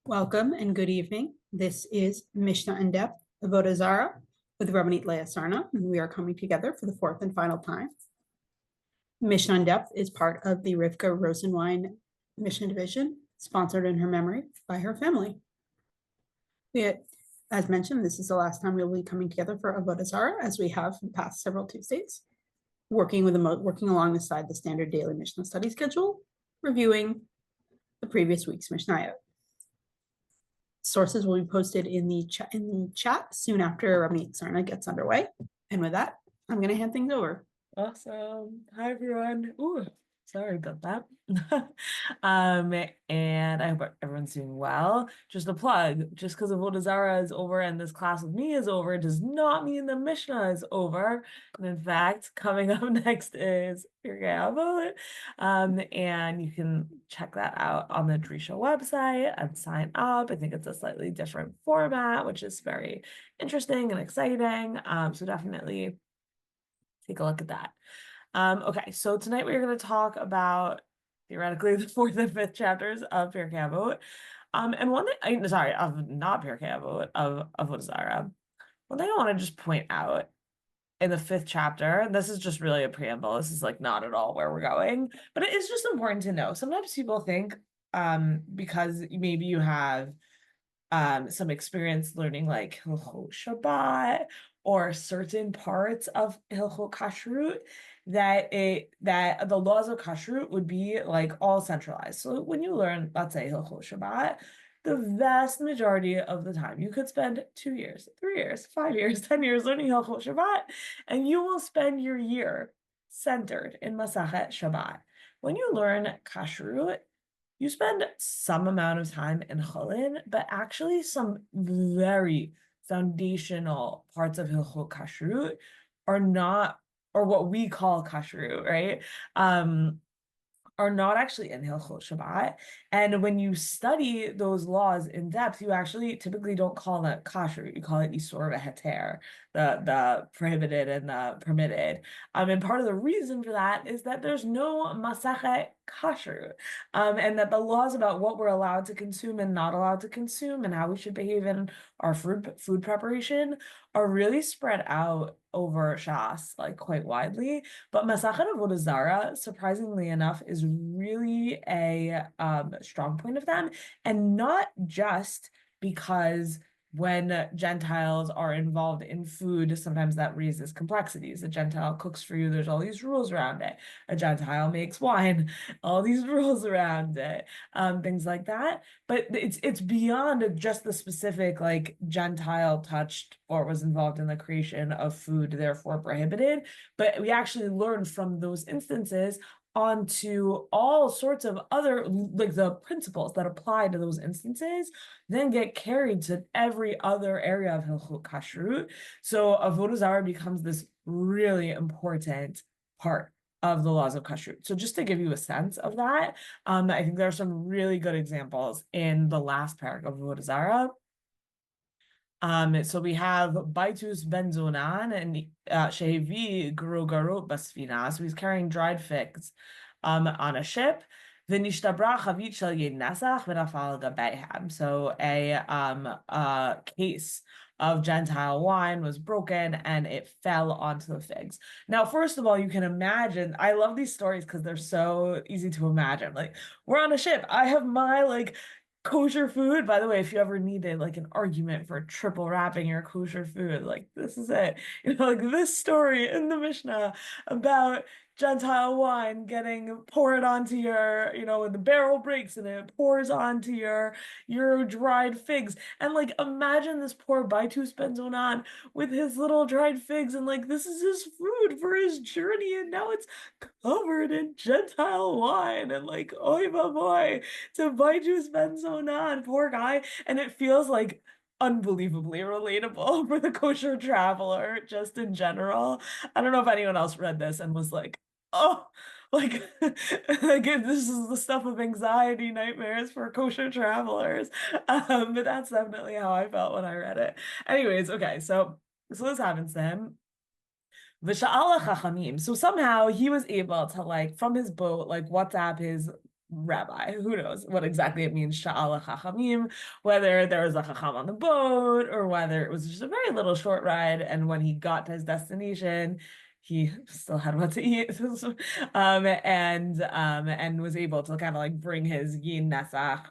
Welcome and good evening. This is Mishnah in Depth, Avodah Zara, with Rabbanit Leah Sarna, and we are coming together for the fourth and final time. Mishnah in Depth is part of the Rifka Rosenwein Mishnah Division, sponsored in her memory by her family. As mentioned, this is the last time we'll be coming together for Avodah Zara, as we have in the past several Tuesdays, working alongside the standard daily Mishnah study schedule, reviewing the previous week's mishnayot. Sources will be posted in the chat soon after Rabbanit Sarna gets underway. And with that, I'm going to hand things over. Awesome. Hi, everyone. Ooh, sorry about that. And I hope everyone's doing well. Just a plug, just because Avodah Zara is over and this class with me is over does not mean the Mishnah is over. And in fact, coming up next is Pirkei Avot. And you can check that out on the Drisha website and sign up. I think it's a slightly different format, which is very interesting and exciting. So definitely take a look at that. Okay, so tonight we're going to talk about theoretically the fourth and fifth chapters of Pirkei Avot. And one thing, of not Pirkei Avot, of Avodah Zara. One thing I want to just point out in the fifth chapter, and this is just really a preamble, this is like not at all where we're going, but it is just important to know. Sometimes people think, because maybe you have some experience learning like Hilchot Shabbat or certain parts of Hilchot Kashrut, that the laws of Kashrut would be like all centralized. So when you learn, let's say Hilchot Shabbat, the vast majority of the time you could spend 2 years, 3 years, 5 years, 10 years learning Hilchot Shabbat, and you will spend your year centered in Masachet Shabbat. When you learn Kashrut, you spend some amount of time in Cholin, but actually some very foundational parts of Hilchot Kashrut are not, or what we call Kashrut, right? Are not actually in Hilchot Shabbat. And when you study those laws in depth, you actually typically don't call that kasher. You call it isur v'heter, the prohibited and the permitted. And part of the reason for that is that there's no masachet kasher, and that the laws about what we're allowed to consume and not allowed to consume and how we should behave in our food preparation are really spread out over Shas, like quite widely. But Masachet Avodah Zara, surprisingly enough, is really a strong point of them, and not just because when Gentiles are involved in food, sometimes that raises complexities. A Gentile cooks for you, there's all these rules around it. A Gentile makes wine, all these rules around it, things like that. But it's beyond just the specific like Gentile touched or was involved in the creation of food, therefore prohibited. But we actually learn from those instances onto all sorts of other, like the principles that apply to those instances, then get carried to every other area of Hilchot Kashrut. So Avodah Zara becomes this really important part of the laws of Kashrut. So just to give you a sense of that, I think there are some really good examples in the last parak of Avodah Zara. So we have Baitus Ben Zonan and Shehevi Garu Basfina. So he's carrying dried figs on a ship. So a case of Gentile wine was broken and it fell onto the figs. Now, first of all, you can imagine, I love these stories because they're so easy to imagine. Like, we're on a ship. I have my like kosher food. By the way, if you ever needed like an argument for triple wrapping your kosher food, like this is it. Like this story in the Mishnah about Gentile wine getting poured onto your, when the barrel breaks and it pours onto your dried figs. And like imagine this poor Baitus Ben Zonan with his little dried figs, and like this is his food for his journey, and now it's covered in Gentile wine, and like oy boy to Baitus Ben Zonan, poor guy. And it feels like unbelievably relatable for the kosher traveler just in general. I don't know if anyone else read this and was like, oh, like, again, this is the stuff of anxiety nightmares for kosher travelers. But that's definitely how I felt when I read it. Anyways, okay, so this happens to him. So somehow he was able to like from his boat, like WhatsApp his rabbi. Who knows what exactly it means, sha'ala chachamim, whether there was a chacham on the boat or whether it was just a very little short ride. And when he got to his destination, he still had what to eat, and was able to kind of like bring his yin nesach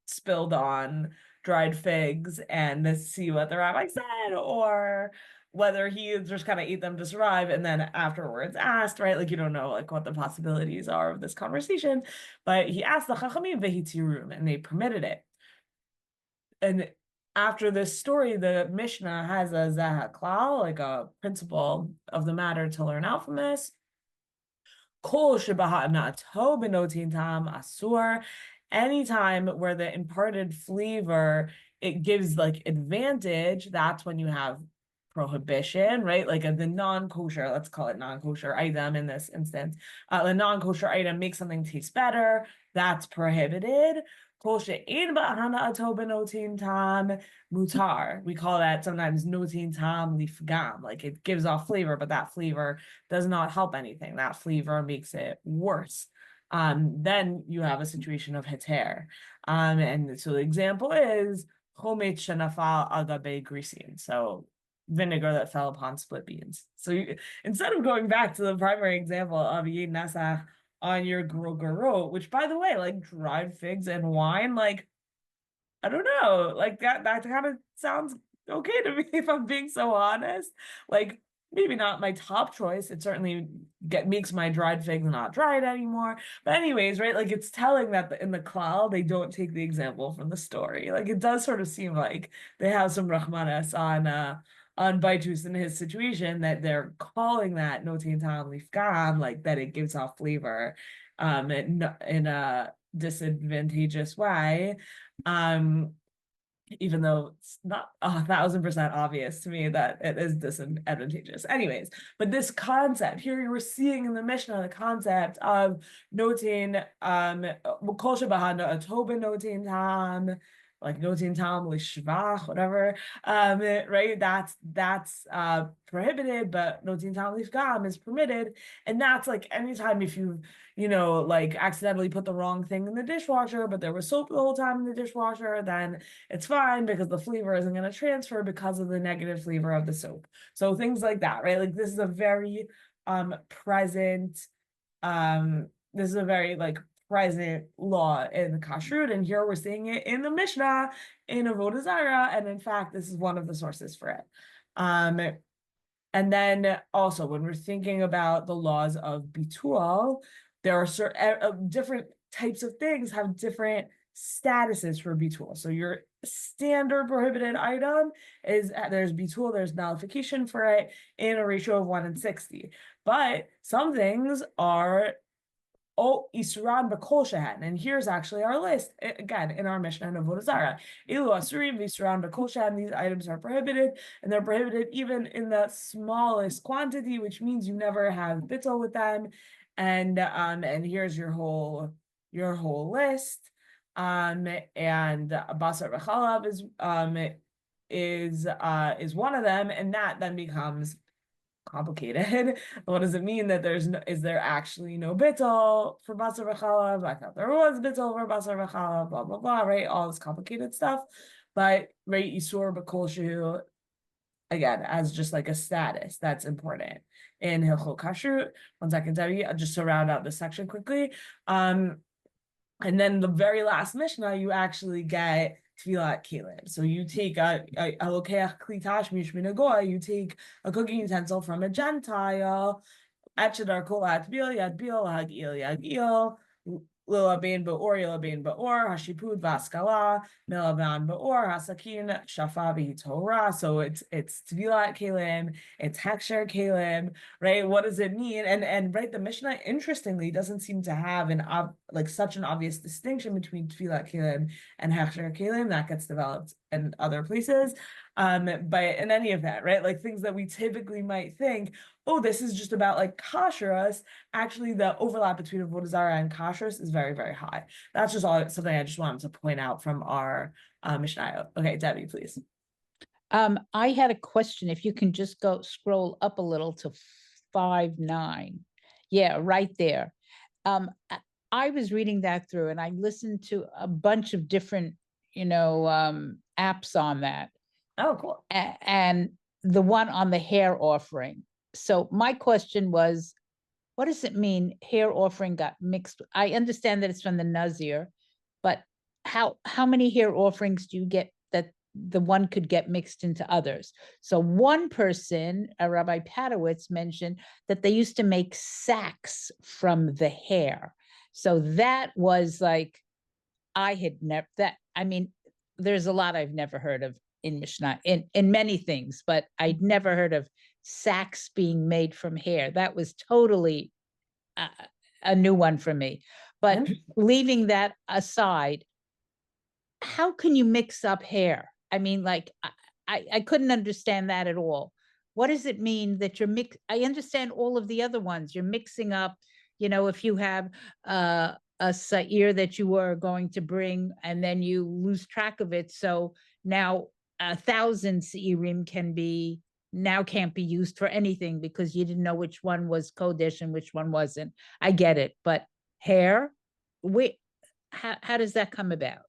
spilled on dried figs and see what the rabbi said, or whether he just kind of ate them to survive and then afterwards asked, right? Like you don't know like what the possibilities are of this conversation, but he asked the chachamim vehitirum and they permitted it. And after this story, the Mishnah has a zeh klal, like a principle of the matter to learn out from this. Kol shebaha'anato benotin tam asur. Anytime where the imparted flavor it gives like advantage, that's when you have prohibition, right? Like the non-kosher, let's call it non-kosher item in this instance. The non-kosher item makes something taste better, that's prohibited. Mutar. We call that sometimes notin tam lifgam, like it gives off flavor, but that flavor does not help anything. That flavor makes it worse. Then you have a situation of heter. And so the example is chomet shenafal agabe grisin. So vinegar that fell upon split beans. So instead of going back to the primary example of yin nasach on your garot, which by the way, like dried figs and wine, like I don't know, like that kind of sounds okay to me if I'm being so honest. Like maybe not my top choice. It certainly makes my dried figs not dried anymore. But anyways, right? Like it's telling that in the klal they don't take the example from the story. Like it does sort of seem like they have some rachmanas on Baitus in his situation that they're calling that notin tam lifgam, like that it gives off flavor in a disadvantageous way. Even though it's not 1,000% obvious to me that it is disadvantageous. Anyways, but this concept here you were seeing in the Mishnah, the concept of noting kol shebahana atobin notin tam, like notin tam lishvach, whatever. Right? That's prohibited, but notin tam lifgam is permitted. And that's like anytime if you like accidentally put the wrong thing in the dishwasher, but there was soap the whole time in the dishwasher, then it's fine because the flavor isn't going to transfer because of the negative flavor of the soap. So things like that, right? Like this is a very present, this is a very like present law in the kashrut, and here we're seeing it in the Mishnah in Avodah Zara, and in fact, this is one of the sources for it. And then also when we're thinking about the laws of bitul, there are certain different types of things have different statuses for bitul. So your standard prohibited item is there's bitul, there's nullification for it in a ratio of 1:60. But some things are isuran b'kol shehan, and here's actually our list again in our Mishnah in Avodah Zara. Ilu asurim v'isuran b'kol shehan. These items are prohibited, and they're prohibited even in the smallest quantity, which means you never have bittul with them. And here's your whole list. And basar v'chalav is one of them, and that then becomes complicated. What does it mean that is there actually no bittul for basar v'chalav? I thought there was bittul for basar v'chalav, blah, blah, blah, right? All this complicated stuff. But, right, Yisur b'kol shehu, again, as just like a status, that's important. In Hilchot Kashrut, 1 second, Debbie, just to round out this section quickly. And then the very last Mishnah, you actually get Tfilat Kelim. So you take a lokeach klitash mishmin goy, you take a cooking utensil from a Gentile, etchedar kol atbil yadbil hagil yagil, lila bein beor yila bein beor hashipud vaskala milavan beor hasakin shafa v'hitorah. So it's Tfilat Kelim, it's hechsher kelim, right? What does it mean? And right, the Mishnah interestingly doesn't seem to have like such an obvious distinction between Tfilat Kelim and hechsher kelim. That gets developed in other places. But in any event, right, like things that we typically might think, oh, this is just about like kashrus. Actually, the overlap between Avodah Zara and kashrus is very, very high. That's just something I just wanted to point out from our mishnayot. Okay, Debbie, please. I had a question. If you can just scroll up a little to 5:9. Yeah, right there. I was reading that through and I listened to a bunch of different, apps on that. Oh, cool. And the one on the hair offering. So my question was, what does it mean hair offering got mixed? I understand that it's from the Nazir, but how many hair offerings do you get that the one could get mixed into others? So one person, Rabbi Padowitz, mentioned that they used to make sacks from the hair. So that was like, I had never that. I mean, there's a lot I've never heard of in Mishnah, in many things, but I'd never heard of sacks being made from hair. That was totally a new one for me. But leaving that aside, how can you mix up hair? I mean, like, I couldn't understand that at all. What does it mean that you're I understand all of the other ones. You're mixing up, if you have a shiur that you were going to bring and then you lose track of it. So now 1,000 shiurim can't be used for anything because you didn't know which one was Kodesh and which one wasn't. I get it, but hair, how does that come about?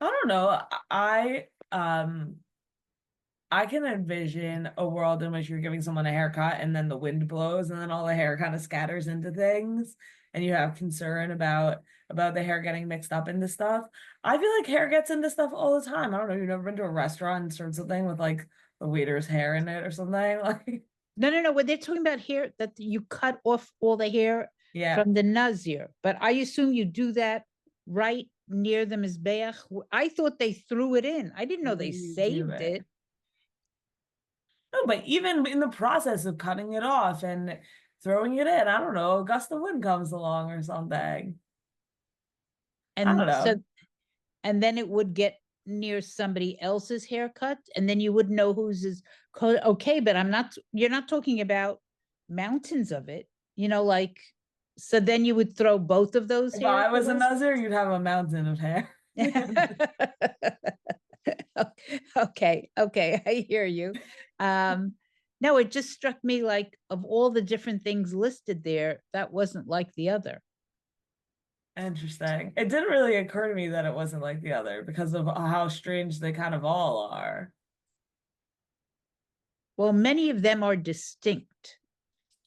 I don't know. I can envision a world in which you're giving someone a haircut and then the wind blows and then all the hair kind of scatters into things and you have concern about the hair getting mixed up into stuff. I feel like hair gets into stuff all the time. I don't know. You've never been to a restaurant and served something with like the waiter's hair in it or something like. No. When they're talking about hair, that you cut off all the hair from the Nazir, but I assume you do that right near the Mizbeach. I thought they threw it in. I didn't know they saved it. No, but even in the process of cutting it off and throwing it in, I don't know, a gust of wind comes along or something. And I don't know. So, and then it would get near somebody else's haircut, and then you would know whose is okay. But you're not talking about mountains of it, like. So then you would throw both of those. If I was a Nazir, you'd have a mountain of hair. Okay, I hear you. No, it just struck me like of all the different things listed there, that wasn't like the other. Interesting. It didn't really occur to me that it wasn't like the other because of how strange they kind of all are. Well, many of them are distinct,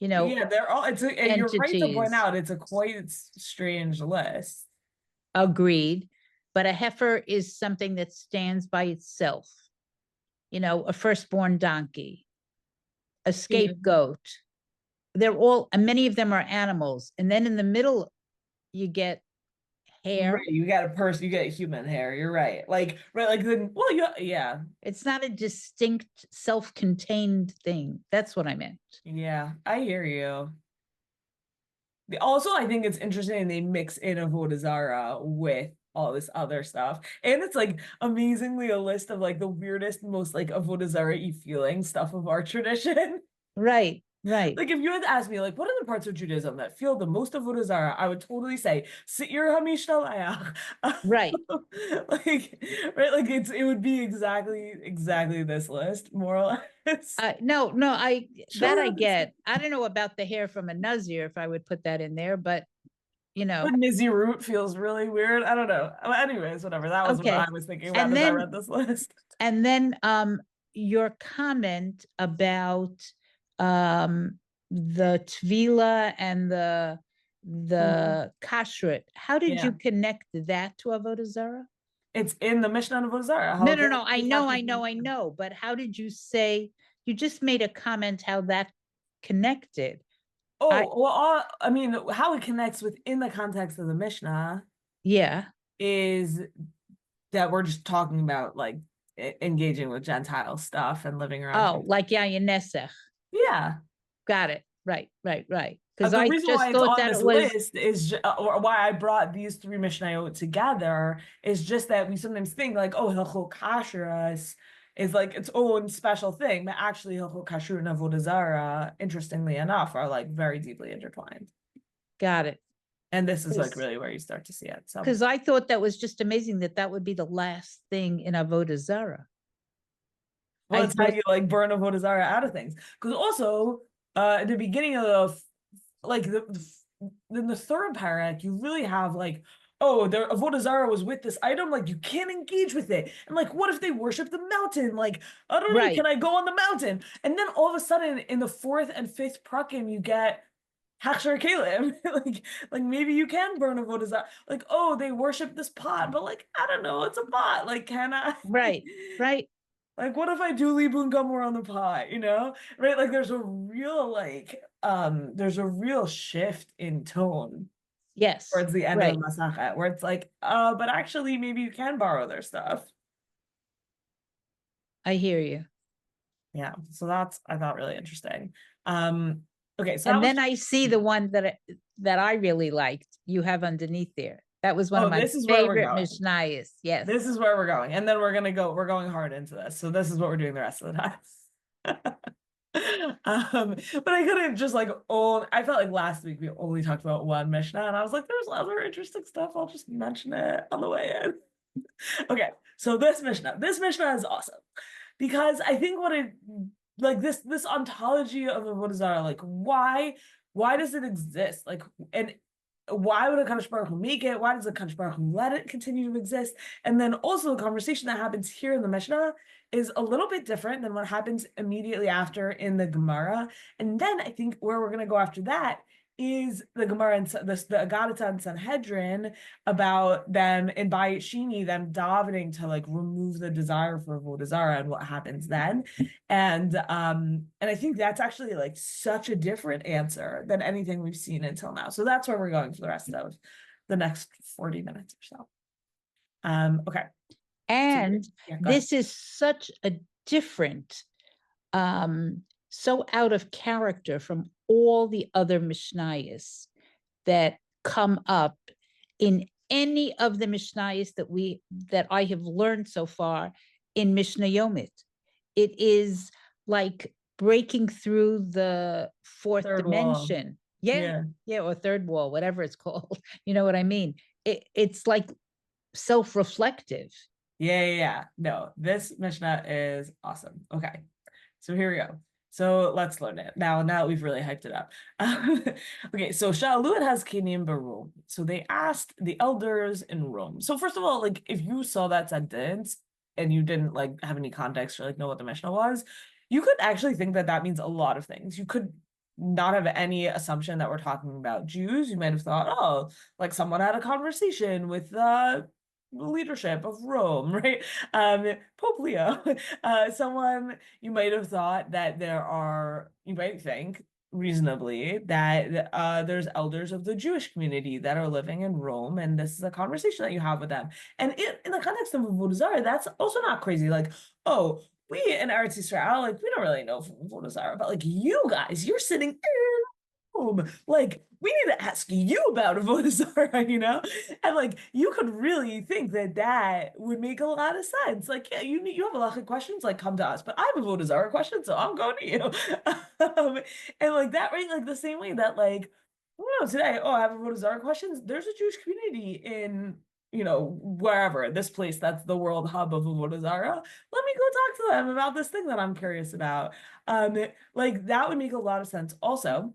Yeah, they're all, and you're right to point entities. out, it's a quite strange list. Agreed. But a heifer is something that stands by itself. A firstborn donkey, a scapegoat. They're all, and many of them are animals. And then in the middle, you get hair. Right, you got a person, you get human hair. You're right. Like, right, like yeah. It's not a distinct, self-contained thing. That's what I meant. Yeah, I hear you. Also, I think it's interesting they mix in Avodah Zara with all this other stuff. And it's like amazingly a list of like the weirdest, most like Avodah Zara-y feeling stuff of our tradition. Right. Like if you had asked me like what are the parts of Judaism that feel the most Avodah Zara, I would totally say shiur HaMishnah. Right. Like right, like it would be exactly this list, more or less. No, I get. I don't know about the hair from a Nazir if I would put that in there, but But Mizzy Root feels really weird. I don't know. Anyways, whatever. That was what I was thinking about as I read this list. And then your comment about the Tvila and the kashrut. How did you connect that to Avodah Zara? It's in the Mishnah of Avodah Zara. No. I know. But how did you say? You just made a comment how that connected. I mean, how it connects within the context of the Mishnah, is that we're just talking about like engaging with Gentile stuff and living around. Oh, like Yayanesech. Yeah, got it. Right. Because the reason why it's on this list is, or why I brought these three mishnayot together, is just that we sometimes think like, oh, Hilchot Kashrus is like its own special thing, but actually Hilchot Kashrut and Avodah Zara, interestingly enough, are like very deeply intertwined. Got it. And this is like really where you start to see it. So because I thought that was just amazing that would be the last thing in Avodah Zara. Well, it's how you like burn Avodah Zara out of things. Because also, at the beginning of like then the third parak, you really have like, oh, their Avodah Zara was with this item, like you can't engage with it. And like, what if they worship the mountain? Like, I don't know, Right. can I go on the mountain? And then all of a sudden, in the fourth and fifth prakim, you get Hachshar Kalim. like maybe you can burn Avodah Zara. Like, oh, they worship this pot, but like, I don't know, it's a pot. Like, can I? Right. Like, what if I do libun gamor on the pot, Right? Like there's a real shift in tone Yes. towards the end Right. of the Masachet, where it's like, but actually maybe you can borrow their stuff. I hear you. Yeah. So that's, I thought, really interesting. Okay, so And then I see the one that I really liked. You have underneath there. That was one of my this is where we're favorite going. mishnayos. Yes. This is where we're going. And then we're going hard into this. So this is what we're doing the rest of the time. But I couldn't just like I felt like last week we only talked about one Mishnah, and I was like, there's other interesting stuff. I'll just mention it on the way in. Okay, so this Mishnah is awesome because I think what it like this ontology of the Avodah Zara, like why does it exist? Like, and why would a Kadosh Baruch Hu make it? Why does a Kadosh Baruch Hu let it continue to exist? And then also the conversation that happens here in the Mishnah is a little bit different than what happens immediately after in the Gemara. And then I think where we're going to go after that is the Gemara and the Agadah and Sanhedrin about them in Bayit Sheni, them davening to like remove the desire for Avodah Zara and what happens then. And I think that's actually like such a different answer than anything we've seen until now. So that's where we're going for the rest of the next 40 minutes or so. Okay. And this is such a different, so out of character from all the other mishnayos that come up in any of the mishnayos that I have learned so far in Mishnah Yomit. It is like breaking through the fourth dimension. Yeah, or third wall, whatever it's called. You know what I mean? It's like self-reflective. Yeah. No, this Mishnah is awesome. Okay, so here we go. So let's learn it. Now we've really hyped it up. Okay, so Sha'alu has Kenim Barum. So they asked the elders in Rome. So first of all, like if you saw that sentence and you didn't like have any context or like know what the Mishnah was, you could actually think that means a lot of things. You could not have any assumption that we're talking about Jews. You might have thought, oh, like someone had a conversation with the leadership of Rome, right? Pope Leo. Someone, you might have thought that you might think reasonably that there's elders of the Jewish community that are living in Rome, and this is a conversation that you have with them. And in the context of Avodah Zara, that's also not crazy. Like, oh, we in Eretz Yisrael, like we don't really know Avodah Zara, but like you guys, you're sitting in Rome, like we need to ask you about Avodah Zara, and like you could really think that would make a lot of sense. Like, yeah, you have a lot of questions, like come to us. But I have Avodah Zara questions, so I'm going to you. And like that, right? Like the same way that like, I don't know, today, I have Avodah Zara questions. There's a Jewish community in wherever, this place that's the world hub of Avodah Zara. Let me go talk to them about this thing that I'm curious about. Like that would make a lot of sense. Also,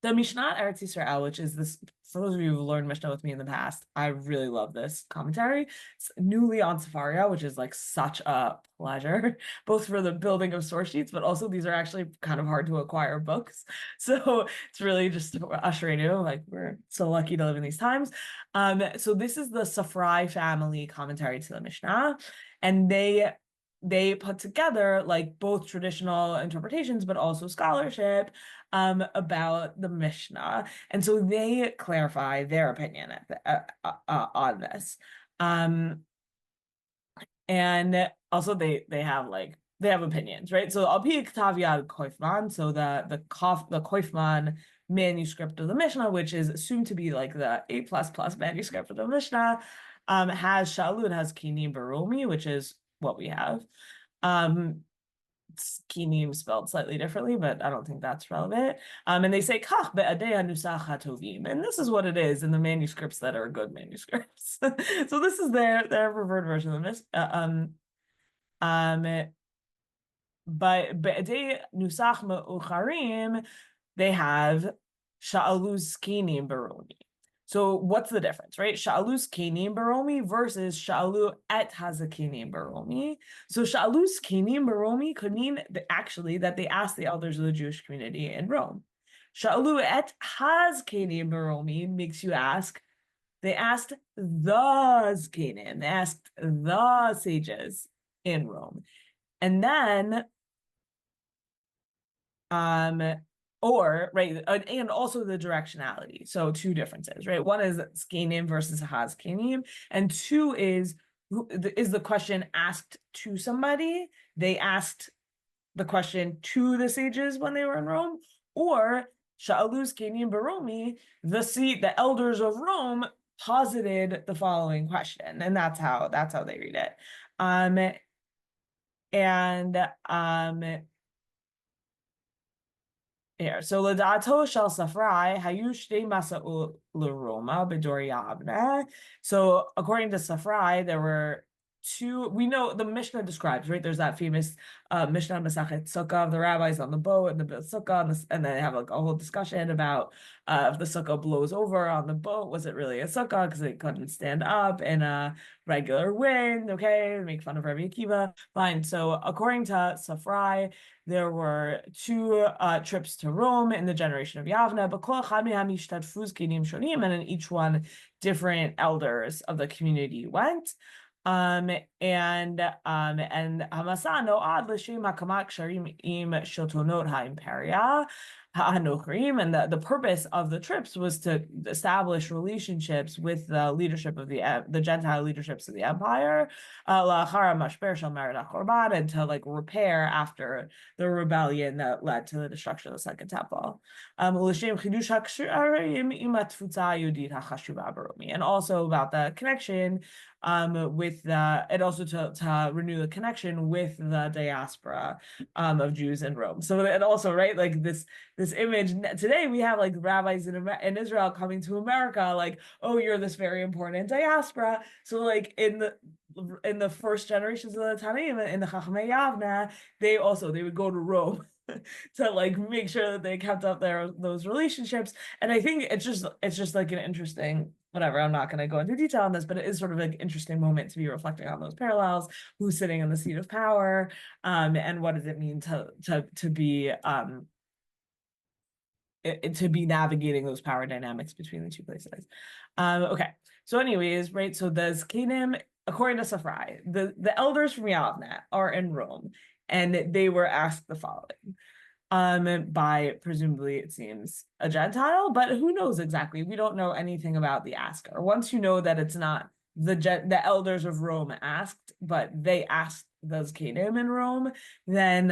the Mishnah Eretz Yisrael, which is this, for those of you who learned Mishnah with me in the past, I really love this commentary. It's newly on Sefaria, which is like such a pleasure, both for the building of source sheets, but also these are actually kind of hard to acquire books. So it's really just ushering you, like we're so lucky to live in these times. So this is the Safrai family commentary to the Mishnah, and they put together like both traditional interpretations, but also scholarship about the Mishnah. And so they clarify their opinion on this. And also they have opinions, right? So Al Pi Ktav Yad Koifman, so the Koifman manuscript of the Mishnah, which is assumed to be like the A++ manuscript of the Mishnah, has Shalut, has Kinim Barumi, which is what we have. Kinim spelled slightly differently, but I don't think that's relevant. And they say Kach be'adei hanusach hatovim, and this is what it is in the manuscripts that are good manuscripts. So this is their preferred version of this. But be'adei nusach me'ucharim, they have sha'alu zkenim baromi. So what's the difference, right? Sha'alu zkenim baromi versus sha'alu et hazakenim baromi. So sha'alu zkenim baromi could mean that actually that they asked the elders of the Jewish community in Rome. Sha'alu et hazkenim baromi makes you ask, they asked the zkenim, they asked the sages in Rome. And then or right, and also the directionality. So two differences, right? One is zkenim versus hazkenim, and two is the question asked to somebody? They asked the question to the sages when they were in Rome, or sha'alu zkenim baromi, the elders of Rome posited the following question, and that's how they read it. Here, so l'dato shel Safrai hayu shtei masa'u l'Roma b'dor Yavne. So according to Safrai, there were two. We know the Mishnah describes, right? There's that famous Mishnah Masachet Sukkah of the rabbis on the boat and the sukkah, and then they have like a whole discussion about if the sukkah blows over on the boat, was it really a sukkah because it couldn't stand up in a regular wind? Okay, make fun of Rabbi Akiva. Fine. So according to Safrai, there were two trips to Rome in the generation of Yavne, and in each one, different elders of the community went. And Hamasano ad l'shem hakamat ksharim im shiltonot ha'imperia ha'anochrim, and the purpose of the trips was to establish relationships with the leadership of the Gentile leaderships of the empire, la'achar mashber shel Mered HaChorban, and to like repair after the rebellion that led to the destruction of the Second Temple. And also about the connection with and also to renew the connection with the diaspora of Jews in Rome. So and also, right, like this image today, we have like rabbis in Israel coming to America, like, oh, you're this very important diaspora. So like in the first generations of the Tanaim, in the Chachamei Yavne, they would go to Rome to like make sure that they kept up those relationships. And I think it's just like an interesting, whatever, I'm not going to go into detail on this, but it is sort of an interesting moment to be reflecting on those parallels, who's sitting in the seat of power, and what does it mean to be to be navigating those power dynamics between the two places. Okay, so anyways, right, so the Zkenim, according to Safrai, the elders from Yavne are in Rome, and they were asked the following by, presumably it seems, a Gentile, but who knows exactly? We don't know anything about the asker. Once you know that it's not the elders of Rome asked, but they asked those Zkenim in Rome, then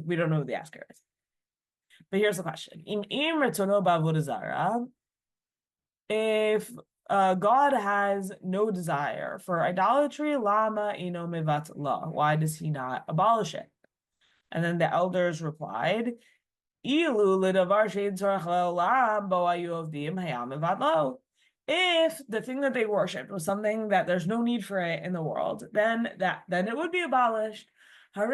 we don't know who the asker is. But here's the question: if God has no desire for idolatry, lama ino mevat la, why does he not abolish it? And then the elders replied, if the thing that they worshipped was something that there's no need for it in the world, then it would be abolished. But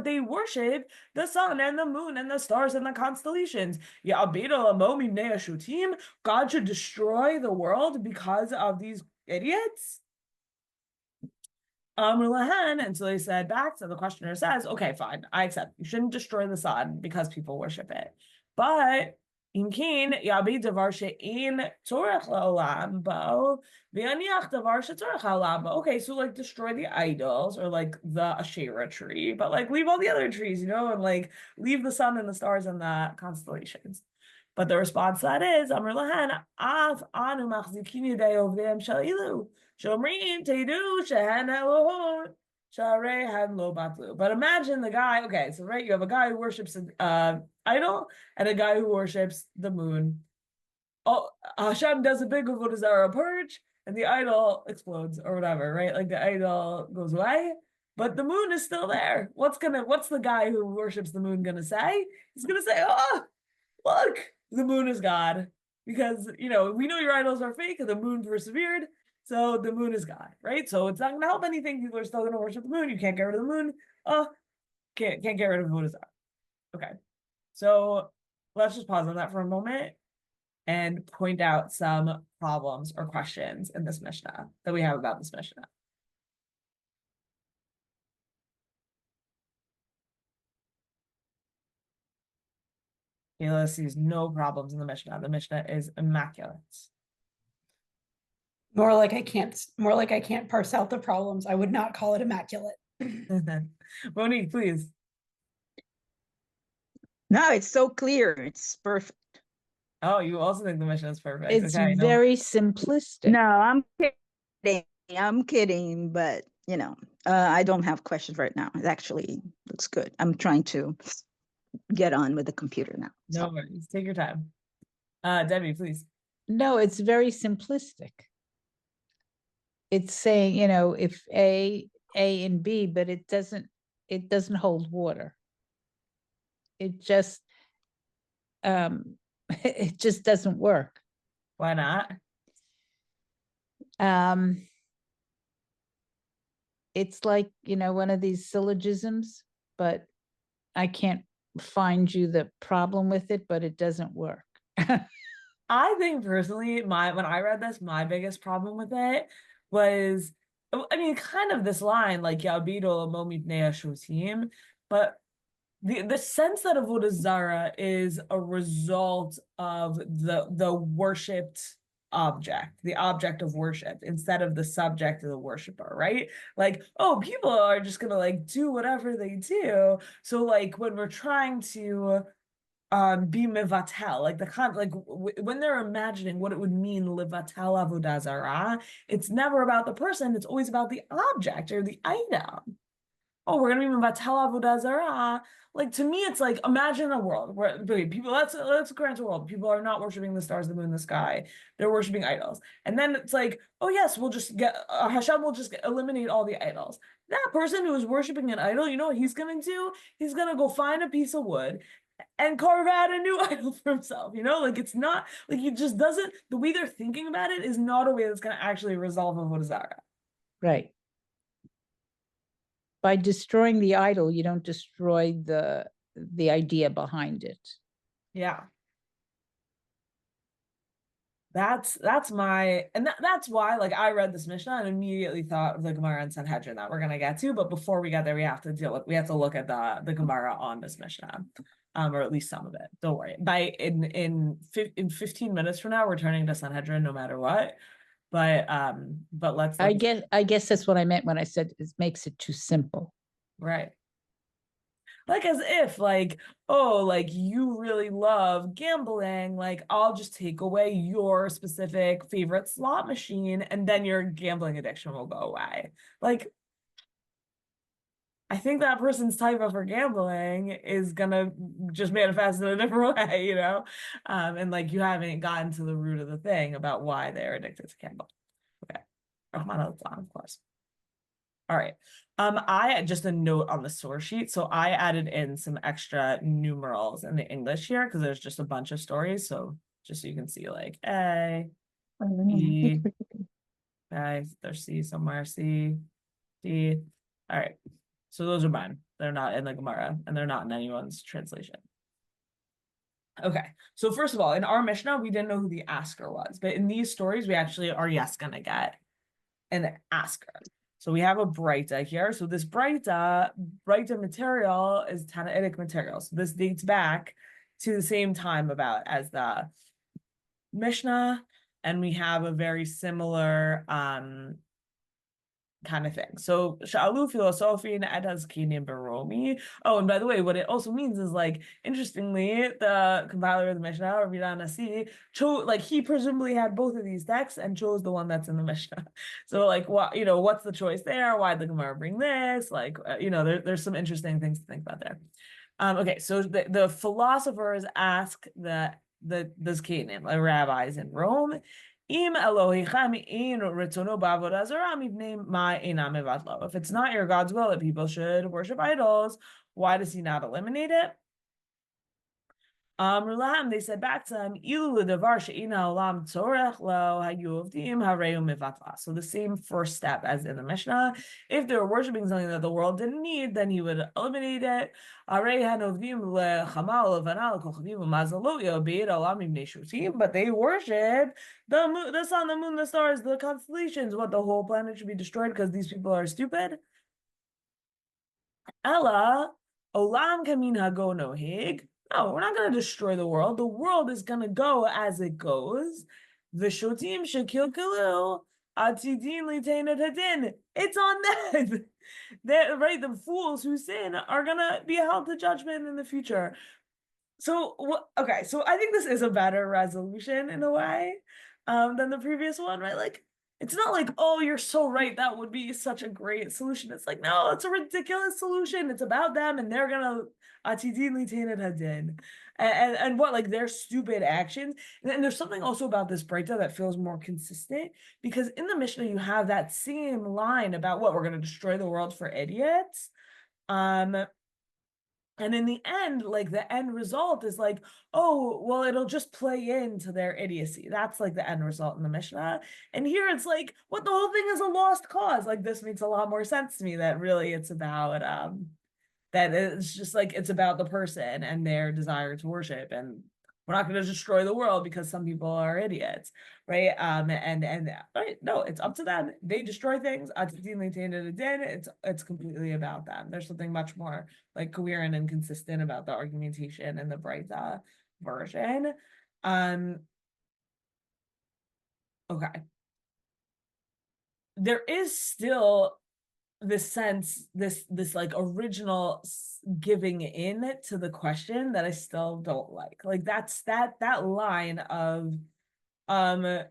they worship the sun and the moon and the stars and the constellations. God should destroy the world because of these idiots? And so they said back, so the questioner says, okay, fine, I accept. You shouldn't destroy the sun because people worship it. But okay, so like destroy the idols or like the Asherah tree, but like leave all the other trees, and like leave the sun and the stars and the constellations. But the response to that is, Amr Lahan, Av anu machzikin yedei ovdeim shalilu, shomrim teidu shehen elohot, sharei han lo batlu. But imagine the guy, okay, so right, you have a guy who worships an idol and a guy who worships the moon. Oh, Hashem does a big Avodah Zara purge and the idol explodes or whatever, right? Like the idol goes away, but the moon is still there. What's the guy who worships the moon gonna say? He's gonna say, oh, look, the moon is God, because we know your idols are fake and the moon persevered, so the moon is God, right? So it's not going to help anything. People are still going to worship the moon. You can't get rid of the moon. Oh, can't get rid of Avodah Zara. Okay, So let's just pause on that for a moment and point out some problems or questions in this Mishnah that we have about this Mishnah. Leah sees no problems in the Mishnah. The Mishnah is immaculate. More like I can't parse out the problems. I would not call it immaculate. Monique, please. No, it's so clear. It's perfect. Oh, you also think the Mishnah is perfect. It's Okay, no. very simplistic. No, I'm kidding. I'm kidding, but I don't have questions right now. It actually looks good. I'm trying to get on with the computer now. No worries. Take your time. Debbie, please. No, it's very simplistic. It's saying, if A and B, but it doesn't hold water. It just it just doesn't work. Why not? It's like, one of these syllogisms, but I can't find you the problem with it, but it doesn't work. I think personally, when I read this, my biggest problem with it was, kind of this line, like Yabido Momipnea Shotim, but the sense that Avodah Zara is a result of the worshipped object, the object of worship, instead of the subject of the worshiper, right? Like, oh, people are just gonna like do whatever they do. So like when we're trying to be mevatel, like when they're imagining what it would mean levatel avodah zara, it's never about the person, it's always about the object or the item. Oh, we're gonna be mevatel avodah zara. Like, to me, it's like, imagine a world where people, let's grant a world, people are not worshiping the stars, the moon, the sky, they're worshiping idols. And then it's like, oh yes, we'll just get Hashem will just eliminate all the idols. That person who is worshiping an idol, you know what he's gonna do? He's gonna go find a piece of wood and carve out a new idol for himself. Like, it's not like, he just doesn't, the way they're thinking about it is not a way that's going to actually resolve Avodah Zara. Right. By destroying the idol, you don't destroy the idea behind it. Yeah. That's why, like, I read this Mishnah and immediately thought of the Gemara and Sanhedrin that we're gonna get to. But before we get there, we have to look at the Gemara on this Mishnah. Or at least some of it. Don't worry. In 15 minutes from now, we're turning to Sanhedrin no matter what. But let's. I guess that's what I meant when I said it makes it too simple. Right. Like, as if, like, oh, like, you really love gambling, like, I'll just take away your specific favorite slot machine and then your gambling addiction will go away. Like, I think that person's type of for gambling is gonna just manifest in a different way, and like, you haven't gotten to the root of the thing about why they're addicted to gambling. Okay, Rahman al-Islam, of course. All right. I just a note on the source sheet. So I added in some extra numerals in the English here because there's just a bunch of stories. So just so you can see, like, A, B, okay, there's C somewhere, C, D. All right. So those are mine. They're not in the Gemara, and they're not in anyone's translation. Okay, so first of all, in our Mishnah, we didn't know who the asker was, but in these stories, we actually are gonna get an asker. So we have a Breita here. So this Breita material is Tanaitic material. So this dates back to the same time as the Mishnah, and we have a very similar kind of thing. So Sha'alu Philosophin Adazkinim Baromi. Oh, and by the way, what it also means is, like, interestingly, the compiler of the Mishnah, Rabbi Nasi, he presumably had both of these texts and chose the one that's in the Mishnah. So, like, what's the choice there? Why did the Gemara bring this? Like, there's some interesting things to think about there. Okay, so the philosophers ask the Zkanim, rabbis in Rome, if it's not your God's will that people should worship idols, why does he not eliminate it? They said back to him, so the same first step as in the Mishnah. If they were worshiping something that the world didn't need, then he would eliminate it. But they worship the sun, the moon, the stars, the constellations. What, the whole planet should be destroyed because these people are stupid? Ella, olam kamin hago nohig. No, we're not going to destroy the world. The world is going to go as it goes. Vishotim shekilkilu atidin litein hadin. It's on them. Right, the fools who sin are going to be held to judgment in the future. So, okay, so I think this is a better resolution in a way than the previous one, right? Like, it's not like, oh, you're so right, that would be such a great solution. It's like, no, it's a ridiculous solution. It's about them, and they're gonna and what, like, their stupid actions. And there's something also about this breita that feels more consistent, because in the Mishnah you have that same line about what, we're gonna destroy the world for idiots. And in the end, like, the end result is like, oh, well, it'll just play into their idiocy. That's like the end result in the Mishnah. And here it's like, what, the whole thing is a lost cause. Like, this makes a lot more sense to me, that really it's about, that it's just like, it's about the person and their desire to worship. And we're not going to destroy the world because some people are idiots, right? Right, no, it's up to them. They destroy things. It's completely about them. There's something much more like coherent and consistent about the argumentation in the Breita version. Okay. There is still this sense, this like original giving in to the question that I still don't like. Like, that's that line of, well,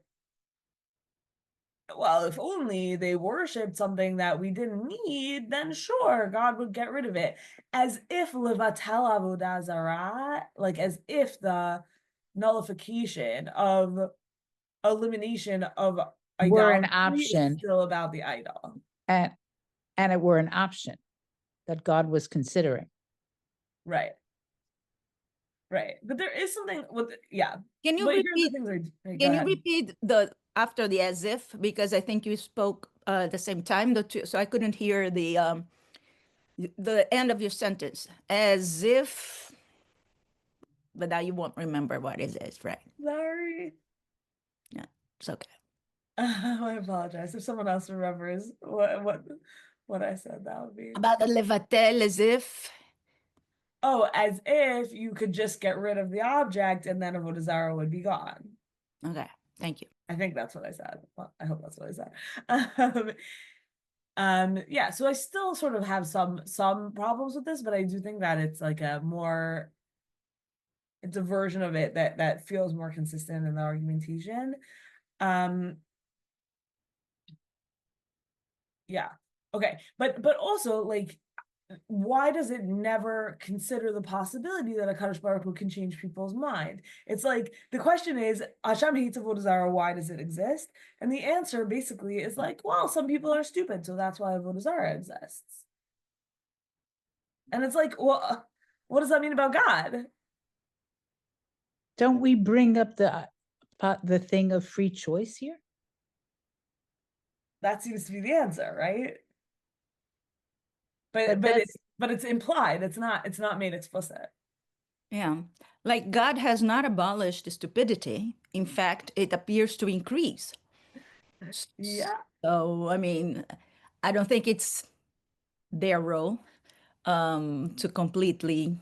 if only they worshipped something that we didn't need, then sure, God would get rid of it. As if levatel avodah zara, like as if the nullification of elimination of Were an idolatry is option. still about the idol. And it were an option that God was considering. Right. Right. But there is something with, yeah. Can you But here's the repeat? things go Can you ahead. repeat the after the as if, because I think you spoke at the same time, the two, so I couldn't hear the end of your sentence. As if, but now you won't remember what it is, right? Sorry. It's okay. I apologize. If someone else remembers what I said, that would be About the levatel, as if. oh, as if you could just get rid of the object and then Avodah Zara would be gone. Okay, thank you. I think that's what I said. Well, I hope that's what I said. Yeah, so I still sort of have some problems with this, but I do think that it's like it's a version of it that feels more consistent in the argumentation. Yeah. Okay. But also, like, why does it never consider the possibility that a Kadosh Baruch Hu can change people's mind? It's like, the question is, Hashem hates Avodah Zarah, why does it exist? And the answer basically is like, well, some people are stupid, so that's why Avodah Zarah exists. And it's like, well, what does that mean about God? Don't we bring up the thing of free choice here? That seems to be the answer, right? But But it's implied. It's not made explicit. Yeah, like God has not abolished the stupidity. In fact, it appears to increase. Yeah. So, I mean, I don't think it's their role to completely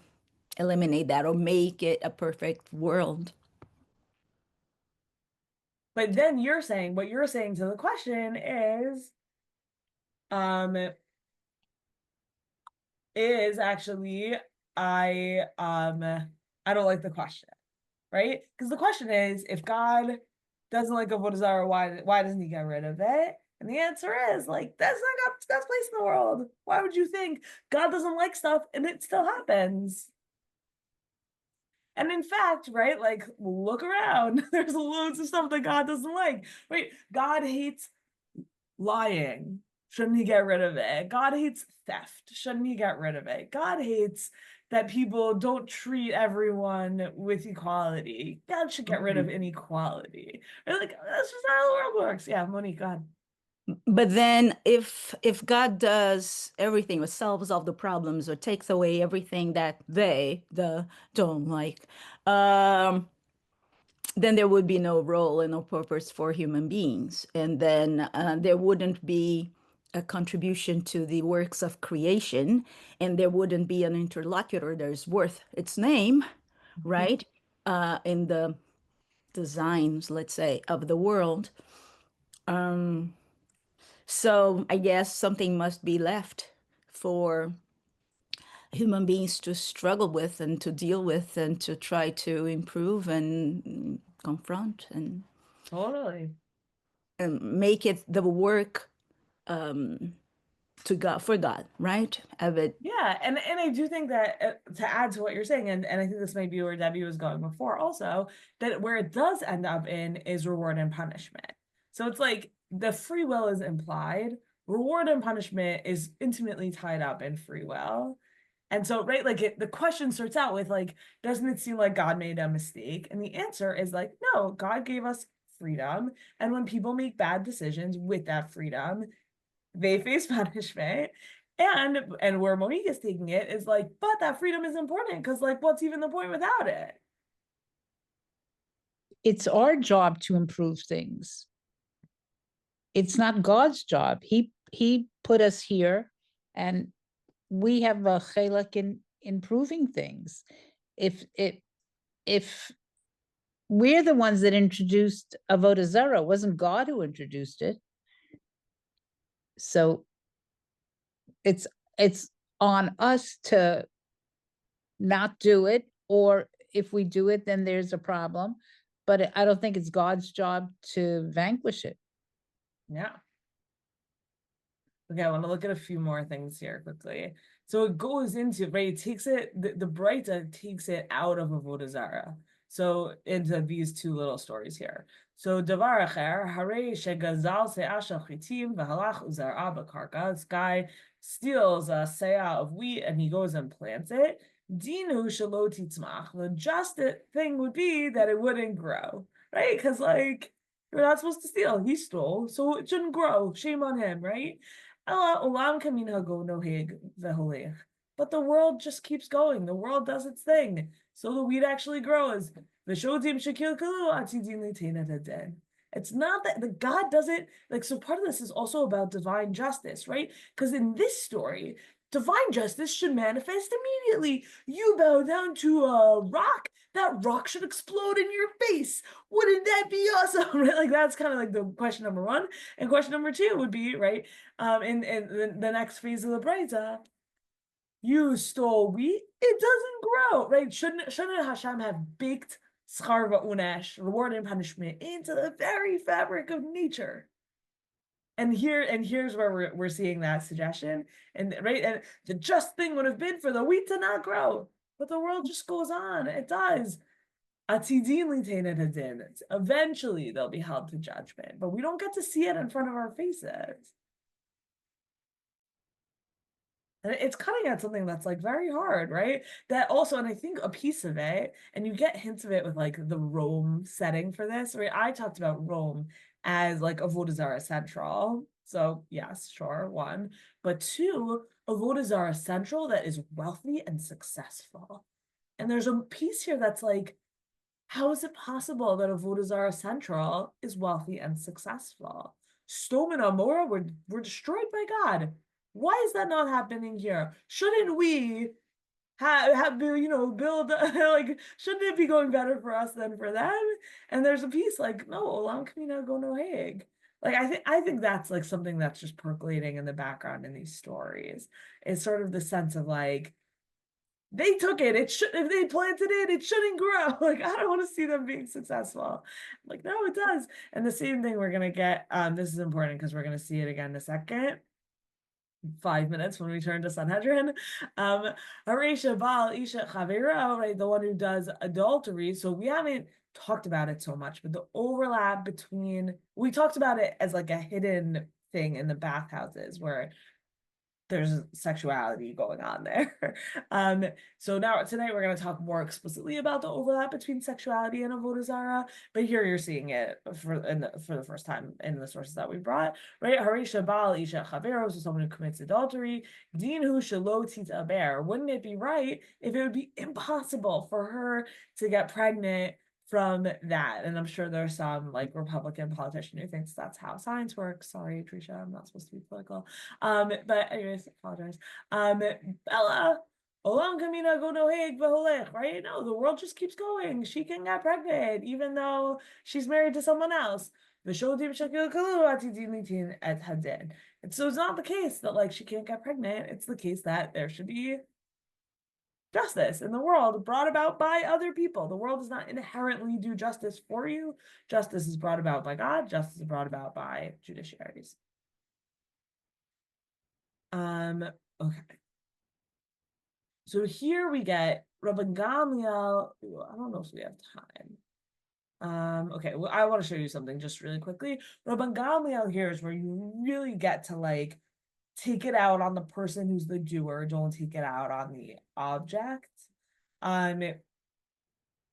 eliminate that or make it a perfect world. But then what you're saying to the question is actually, I don't like the question, right? Because the question is, if God doesn't like Avodah Zarah, why doesn't he get rid of it? And the answer is, like, that's not God's place in the world. Why would you think God doesn't like stuff and it still happens? And in fact, right, like, look around. There's loads of stuff that God doesn't like. Right? God hates lying. Shouldn't he get rid of it? God hates theft. Shouldn't he get rid of it? God hates that people don't treat everyone with equality. God should get rid of inequality. Or like, that's just how the world works. Yeah, Monique, go ahead. But then if God does everything or solves all the problems or takes away everything that don't like, then there would be no role and no purpose for human beings. And then there wouldn't be a contribution to the works of creation, and there wouldn't be an interlocutor that is worth its name, right? In the designs, let's say, of the world. So I guess something must be left for human beings to struggle with and to deal with and to try to improve and confront and Totally. make it the work to God, for God, right? Of it. Yeah, and I do think that to add to what you're saying, and I think this might be where Debbie was going before also, that where it does end up in is reward and punishment. So it's like the free will is implied, reward and punishment is intimately tied up in free will. And so, right, like the question starts out with like, doesn't it seem like God made a mistake? And the answer is like, no, God gave us freedom. And when people make bad decisions with that freedom, they face punishment. And where Monique is taking it is like, but that freedom is important because like, what's even the point without it? It's our job to improve things. It's not God's job. He put us here, and we have a chelak in improving things. If we're the ones that introduced Avodah Zara, it wasn't God who introduced it. So it's on us to not do it, or if we do it, then there's a problem. But I don't think it's God's job to vanquish it. Yeah. Okay, I want to look at a few more things here quickly. So it goes into, right, it takes it, the Breita takes it out of Avodah Zara. So into these two little stories here. So Davar Acher, Hare Shegazal Se'asha Chitim V'halach Uzara B'karka. This guy steals a seah of wheat and he goes and plants it. Dinu Shelo Titzmach. The just thing would be that it wouldn't grow, right? Because like, you're not supposed to steal. He stole, so it shouldn't grow. Shame on him, right? But the world just keeps going. The world does its thing. So the wheat actually grows. It's not that the God doesn't like, so part of this is also about divine justice, right? Because in this story, divine justice should manifest immediately. You bow down to a rock, that rock should explode in your face. Wouldn't that be awesome? Right? Like that's kind of like the question number one. And question number two would be, right, in the next phase of the Breita, you stole wheat, it doesn't grow, right? Shouldn't Hashem have baked schar va'unesh, reward and punishment, into the very fabric of nature? And here's where we're seeing that suggestion, and right, and the just thing would have been for the wheat to not grow, but the world just goes on. It does. Eventually, they'll be held to judgment, but we don't get to see it in front of our faces. And it's cutting at something that's like very hard, right? That also, and I think a piece of it, and you get hints of it with like the Rome setting for this, right? I talked about Rome as like Avodah Zara central. So yes, sure, one. But two, Avodah Zara central that is wealthy and successful. And there's a piece here that's like, how is it possible that Avodah Zara central is wealthy and successful? Sodom and Gomorrah were destroyed by God. Why is that not happening here? Shouldn't we have build like, shouldn't it be going better for us than for them? And there's a piece like, no, Olam Kamina go no hag. Like I think that's like something that's just percolating in the background in these stories. It's sort of the sense of like, they took it. It should, if they planted it, it shouldn't grow. Like, I don't want to see them being successful. Like, no, it does. And the same thing we're gonna get. This is important because we're gonna see it again in a second. 5 minutes when we turn to Sanhedrin. Haresha Baal Isha Chavera, right? The one who does adultery. So we haven't talked about it so much, but the overlap between, we talked about it as like a hidden thing in the bathhouses where there's sexuality going on there. So now tonight we're going to talk more explicitly about the overlap between sexuality and Avodah Zara, but here you're seeing it for the first time in the sources that we brought, right? Harisha Baal Isha Chavero, so someone who commits adultery, Dinhu Shalo Tita Aber. Wouldn't it be right if it would be impossible for her to get pregnant from that? And I'm sure there's some like Republican politician who thinks that's how science works. Sorry, Drisha, I'm not supposed to be political. But anyways, apologize. Bella, Olam Kamina go noheg v'holech, right? No, the world just keeps going. She can get pregnant even though she's married to someone else. And so it's not the case that like she can't get pregnant. It's the case that there should be justice in the world brought about by other people. The world does not inherently do justice for you. Justice is brought about by God. Justice is brought about by judiciaries. Okay. So here we get Rabban Gamliel. I don't know if we have time. Okay, well, I want to show you something just really quickly. Rabban Gamliel here is where you really get to like take it out on the person who's the doer. Don't take it out on the object.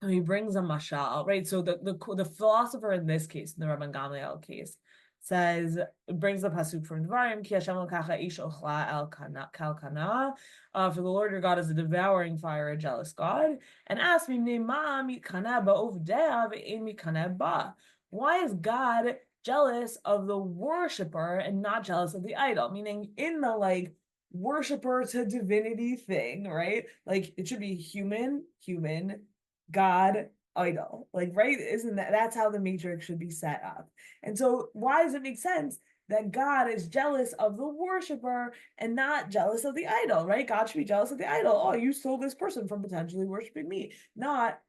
He brings a mashal, right? So the philosopher in this case, in the Rabban Gamliel case, says, brings the pasuk from Devarim, Ki Hashem Elkacha ish ochla el kal kana, for the Lord your God is a devouring fire, a jealous God, and asked me, why is God jealous of the worshiper and not jealous of the idol? Meaning in the like worshiper to divinity thing, right? Like it should be human, God, idol, like, right? Isn't that's how the matrix should be set up? And so why does it make sense that God is jealous of the worshiper and not jealous of the idol, right? God should be jealous of the idol. Oh, you stole this person from potentially worshiping me. Not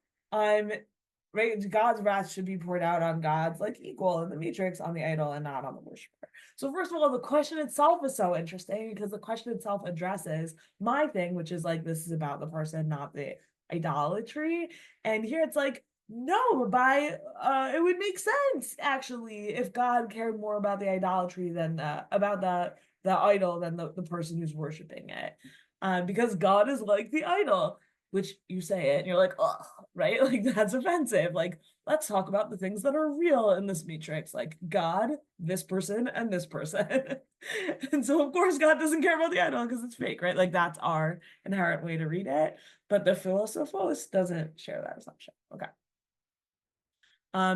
right? God's wrath should be poured out on God's like equal in the matrix on the idol and not on the worshiper. So first of all, the question itself is so interesting because the question itself addresses my thing, which is like, this is about the person, not the idolatry. And here it's like, no, by it would make sense actually if God cared more about the idolatry than about the idol than the person who's worshiping it, because God is like the idol, which you say it and you're like, oh, right, like that's offensive. Like, let's talk about the things that are real in this matrix, like God, this person, and this person. And so of course God doesn't care about the idol because it's fake, right? Like that's our inherent way to read it, but the Philosophos doesn't share that assumption. Okay.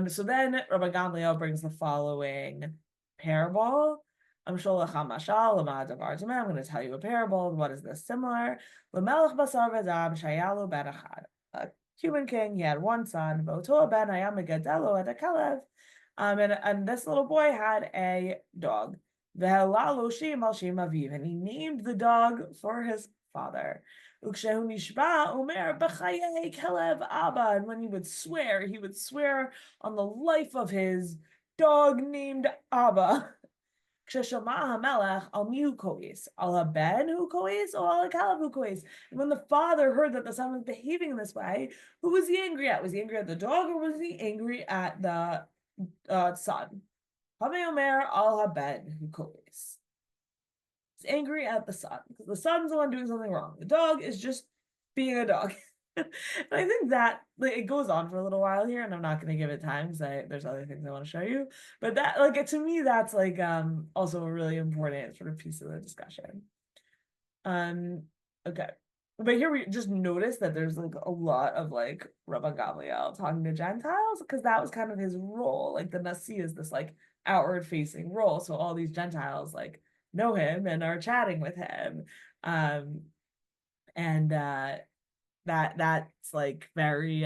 So then Rabban Gamliel brings the following parable. I'm going to tell you a parable. What is this similar? A human king, he had one son, and this little boy had a dog. And he named the dog for his father. And when he would swear on the life of his dog named Abba. And when the father heard that the son was behaving in this way, who was he angry at? Was he angry at the dog or was he angry at the son? He's angry at the son because the son's the one doing something wrong. The dog is just being a dog. And I think that like, it goes on for a little while here, and I'm not going to give it time because there's other things I want to show you. But that, like, to me, that's like also a really important sort of piece of the discussion. Okay, but here we just notice that there's like a lot of like Rabban Gamliel talking to Gentiles because that was kind of his role. Like the Nasi is this like outward facing role, so all these Gentiles like know him and are chatting with him, and that's like very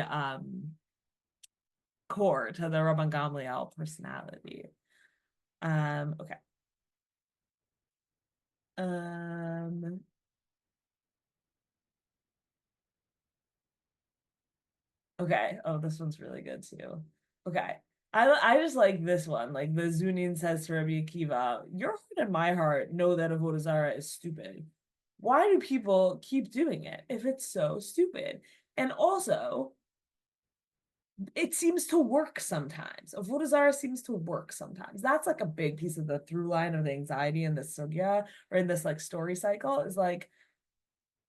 core to the Rabban Gamliel personality. Okay. Okay. Oh, this one's really good too. Okay. I just like this one. Like the Zunin says to Rabbi Akiva, your heart and my heart know that Avodah Zara is stupid. Why do people keep doing it if it's so stupid? And also, it seems to work sometimes. Avodah Zarah seems to work sometimes. That's like a big piece of the through line of the anxiety in this sugya, or in this like story cycle, is like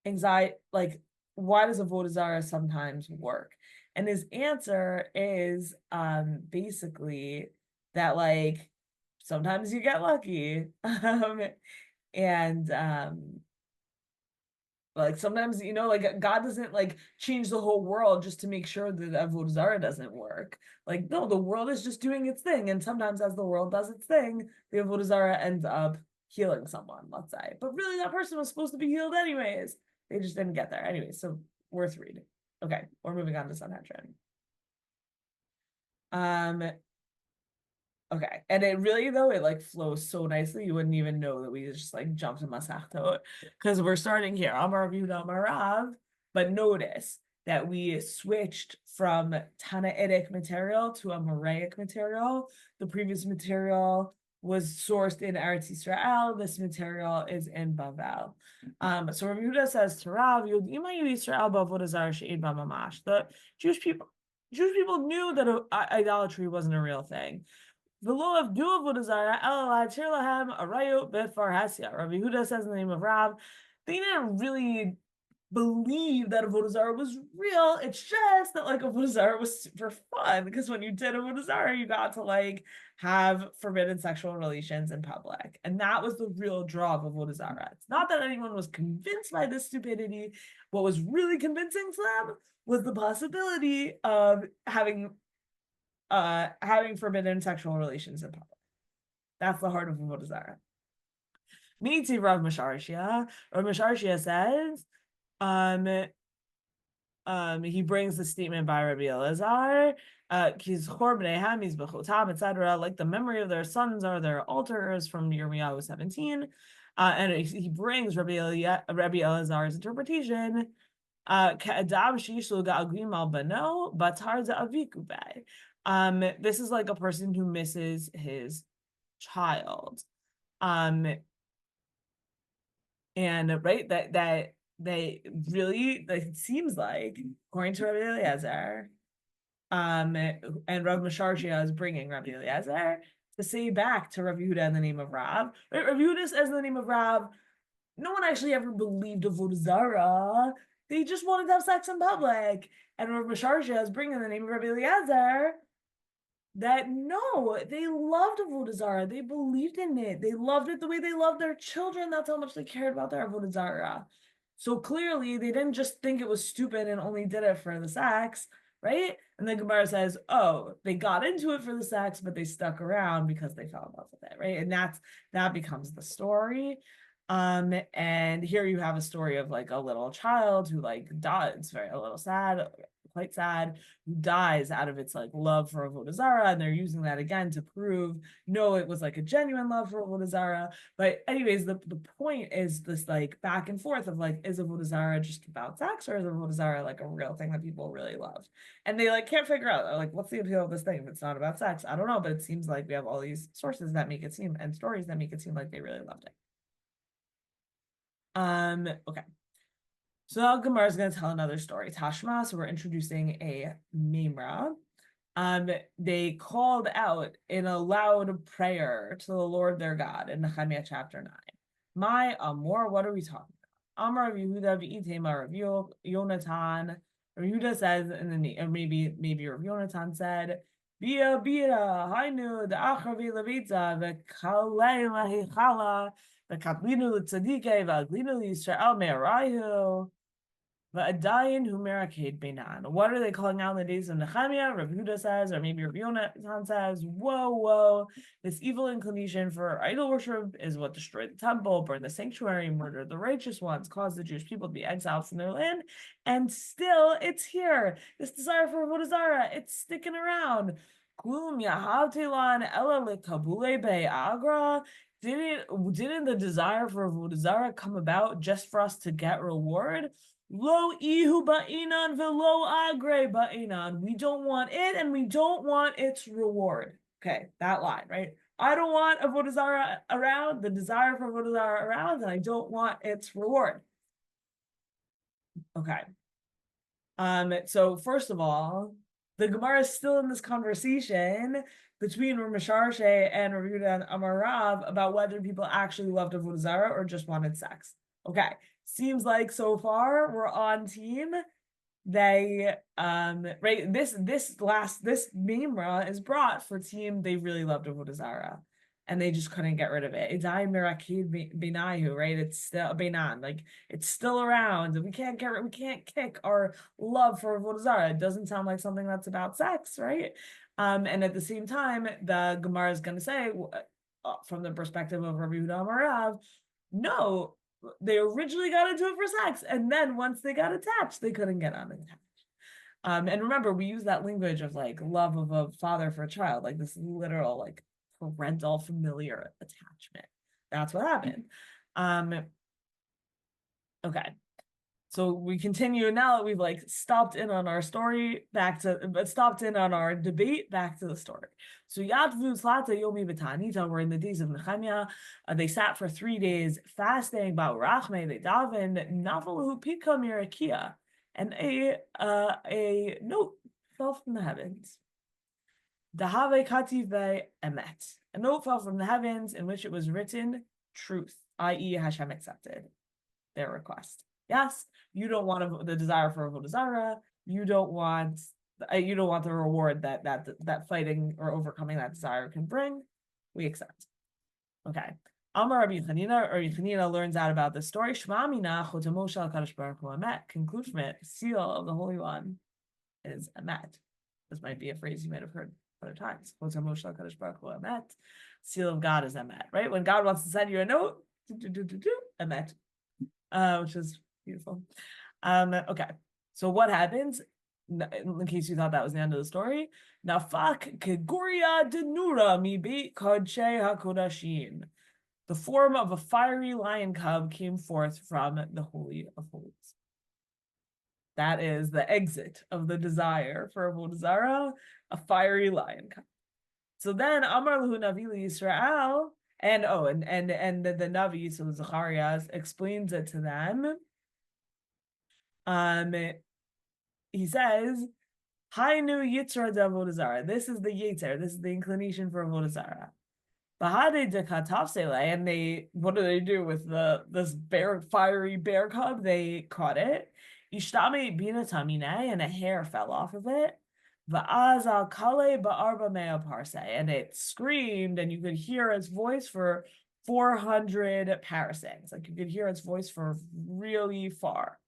anxiety, like why does Avodah Zarah sometimes work? And his answer is basically that like sometimes you get lucky. And like sometimes, you know, like God doesn't like change the whole world just to make sure that Avodah Zarah doesn't work. Like, no, the world is just doing its thing. And sometimes as the world does its thing, the Avodah Zarah ends up healing someone, let's say. But really that person was supposed to be healed anyways. They just didn't get there. Anyway, so worth reading. Okay, we're moving on to Sanhedrin. Okay, and it really though, it like flows so nicely, you wouldn't even know that we just like jumped to Masechtot, because we're starting here, Amar Rav Yehuda Amar Rav, but notice that we switched from Tannaitic material to a Moraic material. The previous material was sourced in Eretz Yisrael. This material is in Bavel. So Rav Yehuda says to Rav, the Jewish people knew that idolatry wasn't a real thing. The law of do Avodah Zarah, Rabbi Yehuda says in the name of Rav, they didn't really believe that Avodah Zarah was real. It's just that like Avodah Zarah was super fun, because when you did Avodah Zarah, you got to like have forbidden sexual relations in public, and that was the real draw of Avodah Zarah. It's not that anyone was convinced by this stupidity. What was really convincing to them was the possibility of having forbidden sexual relations in public. That's the heart of Avodah Zarah. Miti Rav Misharshia. Rav Misharshia says, he brings the statement by Rabbi Elazar, etc. Like the memory of their sons are their altars from Yirmiyahu 17. And he brings Rabbi Elazar's interpretation. This is like a person who misses his child. And right, that they really, like, it seems like, according to Rabbi Eliezer, and Rav Misharshia is bringing Rabbi Eliezer to say back to Rav Yehuda in the name of Rav. Right? Rav Yehuda says in the name of Rav, no one actually ever believed Avodah Zarah. They just wanted to have sex in public. And Rav Misharshia is bringing the name of Rabbi Eliezer that no, they loved Avodah Zarah. They believed in it. They loved it the way they loved their children. That's how much they cared about their Avodah Zarah. So clearly, they didn't just think it was stupid and only did it for the sex, right? And then Gemara says, oh, they got into it for the sex, but they stuck around because they fell in love with it, right? And that becomes the story. And here you have a story of like a little child who like dies. It's a little sad, quite sad, who dies out of its like love for Avodah Zarah, and they're using that again to prove no, it was like a genuine love for Avodah Zarah. But anyways, the point is this like back and forth of like, is Avodah Zarah just about sex, or is Avodah Zarah like a real thing that people really loved? And they like can't figure out like what's the appeal of this thing if it's not about sex. I don't know, but it seems like we have all these sources that make it seem, and stories that make it seem like they really loved it. Okay. So now Gemara is going to tell another story. Tashma, so we're introducing a Memra. They called out in a loud prayer to the Lord their God in Nehemiah chapter 9. My Amor, what are we talking about? Amar of Yehuda v'itema Rav Yonatan. Rav Yehuda says, and then or maybe Rav Yonatan said, Bia hainu da'achravi levitza v'kalei lahichala v'katlinu l'tzadike v'aglinu l'Yisrael me'arayu. V'adayin hu meraked beinan. What are they calling out in the days of Nehemiah? Rav Yehuda says, or maybe Rav Yonatan says, whoa, this evil inclination for idol worship is what destroyed the temple, burned the sanctuary, murdered the righteous ones, caused the Jewish people to be exiles from their land, and still it's here. This desire for Avodah Zarah, it's sticking around. Didn't the desire for Avodah Zarah come about just for us to get reward? Lo ihu ba'inan velo agre ba'inan. We don't want it, and we don't want its reward. Okay, that line, right? I don't want Avodah Zarah around, the desire for Avodah Zarah around, and I don't want its reward. Okay. So first of all, the Gemara is still in this conversation between Ramasharshe and Rabbi Yehuda and Amarav about whether people actually loved Avodah Zara or just wanted sex. Okay, seems like so far we're on team. They right, this Mimra is brought for team. They really loved Avodah Zara, and they just couldn't get rid of it. It's Benayu, right? It's still Benan, like it's still around. We can't kick our love for Avodah Zara. It doesn't sound like something that's about sex, right? And at the same time, the Gemara is going to say, from the perspective of Rabbi Yehuda Amarav, no, they originally got into it for sex, and then once they got attached, they couldn't get unattached. And remember, we use that language of like love of a father for a child, like this literal like parental familiar attachment. That's what happened. Okay. So we continue now that we've like stopped in on our story stopped in on our debate back to the story. So Yadvu Slata Yomi B'Tanita were in the days of Nehemiah. They sat for 3 days fasting. Ba'urachme they davened. Navalu Pika Mirakia, and a note fell from the heavens. Dahave Kativ Be Emet. A note fell from the heavens in which it was written truth, i.e., Hashem accepted their request. Yes, you don't want the desire for Avodah Zara. You don't want the reward that fighting or overcoming that desire can bring. We accept. Okay. Amar Rabbi Chanina learns out about this story. Shema mina chotamo shel Kadosh Baruch Hu emet. Conclude from it, seal of the Holy One is emet. This might be a phrase you might have heard other times. Chotamo shel Kadosh Baruch Hu emet. Seal of God is emet. Right? When God wants to send you a note, emet, which is beautiful. Okay, so what happens? In case you thought that was the end of the story, Nafak keguria denura mi beit kodshe hakodashim. The form of a fiery lion cub came forth from the Holy of Holies. That is the exit of the desire for Avodah Zara, a fiery lion cub. So then Amar Lahu Navi Yisrael, and the Navi, so Zacharias, explains it to them. He says, Hainu Yitzra de Avodah Zara. This is the Yitzer, this is the inclination for Avodah Zara. Bahade de Katafsele, and what do with this fiery bear cub? They caught it. Ishtame bina tamine, and a hair fell off of it. Va'az al kale ba'arba mea parse, and it screamed, and you could hear its voice for 400 parasangs. Like you could hear its voice for really far.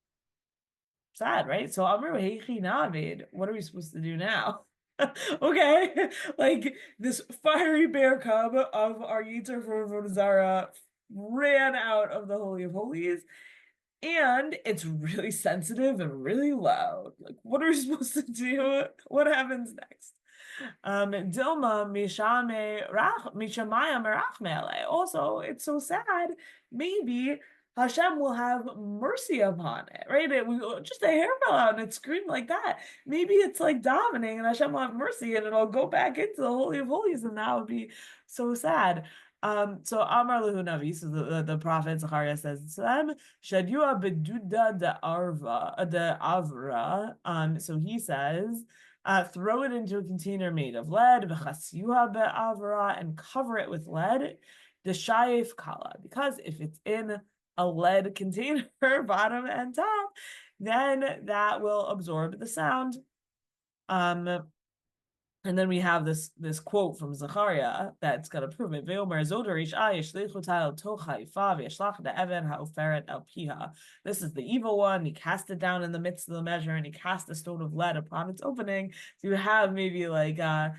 Sad, right? So Amr Heichi Navid, what are we supposed to do now? Okay, like this fiery bear cub of our Yitzer for Avodah Zara ran out of the Holy of Holies, and it's really sensitive and really loud. Like, what are we supposed to do? What happens next? Dilma Mishamaya Merachmele. Also, it's so sad. Maybe Hashem will have mercy upon it, right? Just a hair fell out and it screamed like that. Maybe it's like davening and Hashem will have mercy and it'll go back into the Holy of Holies, and that would be so sad. So Amar Lehu Navi, so the prophet Zachariah says to them, Shadua beduda de avra. So he says, throw it into a container made of lead, v'chasiuha be'avra, and cover it with lead, the shayif kala, because if it's in a lead container, bottom and top, then that will absorb the sound. And then we have this quote from Zachariah that's going to prove it. This is the evil one. He cast it down in the midst of the measure, and he cast a stone of lead upon its opening. So you have maybe like a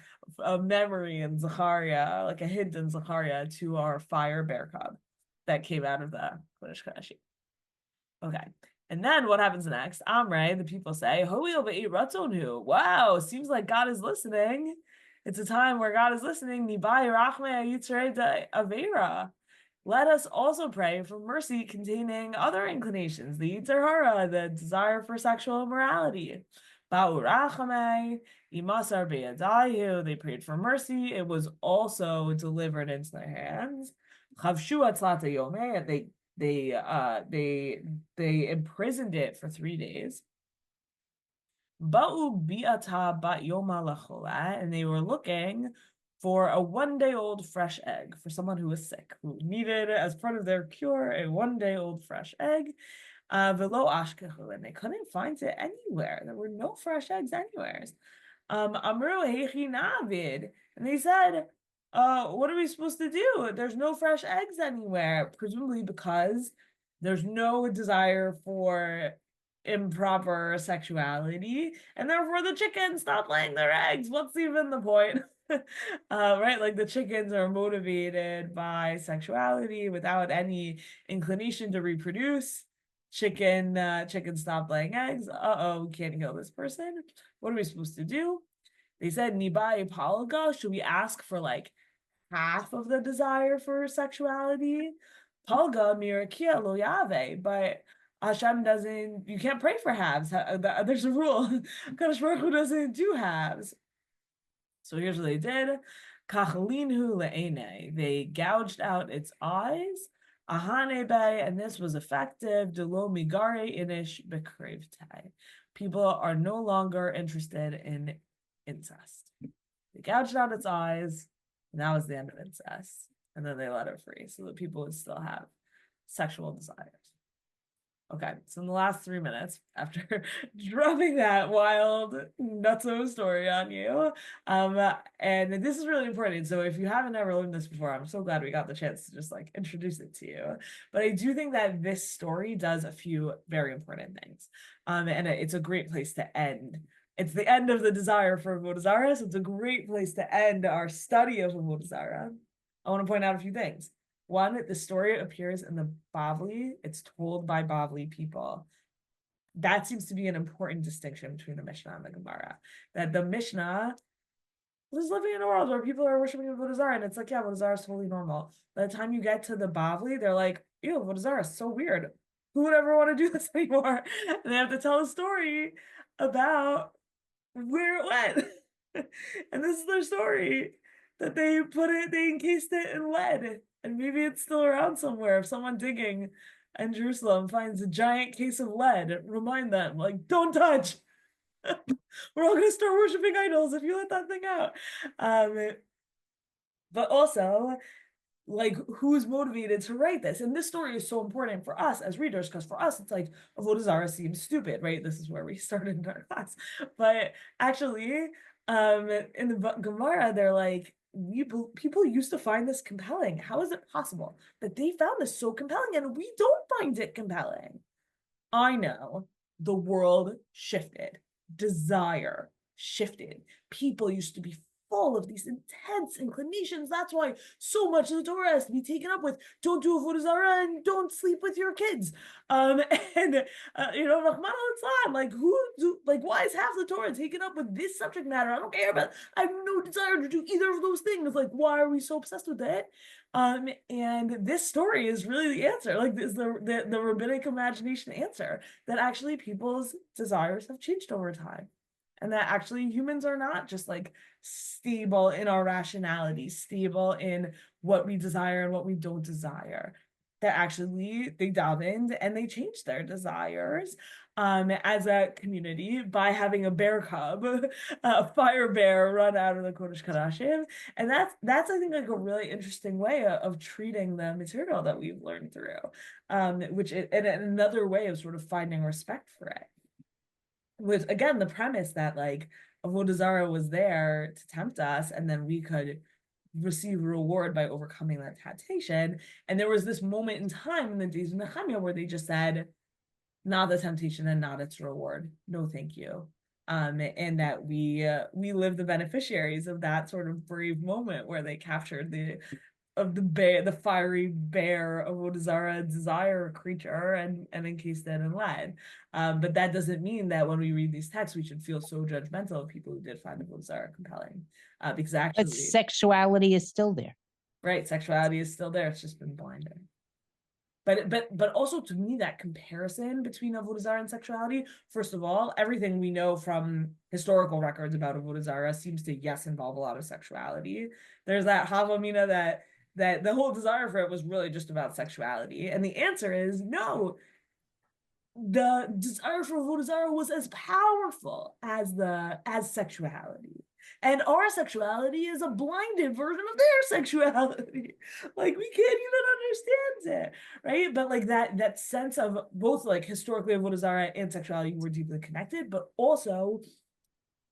memory in Zachariah, like a hint in Zachariah to our fire bear cub that came out of the Kodesh Kodashim. Okay. And then what happens next? Amre, the people say, wow, seems like God is listening. It's a time where God is listening. Let us also pray for mercy containing other inclinations, the Yitzer Hara, the desire for sexual immorality. They prayed for mercy. It was also delivered into their hands. They imprisoned it for 3 days. Ba'u bi'ata bat yoma lachola, and they were looking for a 1-day-old fresh egg for someone who was sick, who needed, as part of their cure, a 1-day-old fresh egg. Velo ashkehu, and they couldn't find it anywhere. There were no fresh eggs anywhere. Amru heichi navid, and they said, what are we supposed to do? There's no fresh eggs anywhere, presumably because there's no desire for improper sexuality, and therefore the chickens stop laying their eggs. What's even the point? Right? Like the chickens are motivated by sexuality without any inclination to reproduce. Chicken stopped laying eggs. We can't kill this person. What are we supposed to do? They said, Nibai Palga, should we ask for like half of the desire for sexuality? Palga mirakia lo yave, but Hashem doesn't, you can't pray for halves. There's a rule. Kadosh Baruch Hu doesn't do halves. So here's what they did. Kachalinhu le'ene. They gouged out its eyes. Ahanebe, and this was effective. Delo migare inish bekrevtai. People are no longer interested in incest. They gouged out its eyes, and that was the end of incest. And then they let it free so that people would still have sexual desires. Okay, so in the last 3 minutes, after dropping that wild nutso story on you, and this is really important. So if you haven't ever learned this before, I'm so glad we got the chance to just like introduce it to you. But I do think that this story does a few very important things, and it's a great place to end. It's the end of the desire for Avodah Zara, so it's a great place to end our study of Avodah Zara. I want to point out a few things. One, the story appears in the Bavli. It's told by Bavli people. That seems to be an important distinction between the Mishnah and the Gemara. That the Mishnah is living in a world where people are worshiping Avodah Zara, and it's like, yeah, Avodah Zara is totally normal. By the time you get to the Bavli, they're like, ew, Avodah Zara is so weird. Who would ever want to do this anymore? And they have to tell a story about where it went. And this is their story. That they encased it in lead. And maybe it's still around somewhere. If someone digging in Jerusalem finds a giant case of lead, remind them, like, don't touch. We're all going to start worshiping idols if you let that thing out. But also, like, who's motivated to write this? And this story is so important for us as readers, because for us, it's like, Avodah Zara seems stupid, right? This is where we started in our class. But actually, in the Gemara, they're like, people used to find this compelling. How is it possible that they found this so compelling and we don't find it compelling? I know the world shifted. Desire shifted. People used to be full of these intense inclinations. That's why so much of the Torah has to be taken up with don't do Avodah Zara and don't sleep with your kids. Rahman al-Islam, why is half the Torah taken up with this subject matter? I don't care about, I have no desire to do either of those things. Like, why are we so obsessed with that? And this story is really the answer. Like, this is the rabbinic imagination answer, that actually people's desires have changed over time. And that actually humans are not just like stable in our rationality, stable in what we desire and what we don't desire. That actually they davened and they changed their desires as a community by having a bear cub, a fire bear, run out of the Kodesh Kodashim. And that's I think like a really interesting way of treating the material that we've learned through, which and another way of sort of finding respect for it. With, again, the premise that like Avodah Zara was there to tempt us, and then we could receive reward by overcoming that temptation. And there was this moment in time in the days of Nehemiah where they just said, not the temptation and not its reward. No, thank you. And that we live the beneficiaries of that sort of brave moment where they captured the fiery bear Avodah Zara desire creature and encased it in lead. But that doesn't mean that when we read these texts, we should feel so judgmental of people who did find Avodah Zara compelling. Because actually, But sexuality is still there. Right, sexuality is still there. It's just been blinded. But also, to me, that comparison between Avodah Zara and sexuality, first of all, everything we know from historical records about Avodah Zara seems to, yes, involve a lot of sexuality. There's that Havamina that the whole desire for it was really just about sexuality. And the answer is no. the desire for Avodah Zara was as powerful as sexuality. And our sexuality is a blinded version of their sexuality. Like, we can't even understand it, right? But like that sense of both, like, historically Avodah Zara and sexuality were deeply connected, but also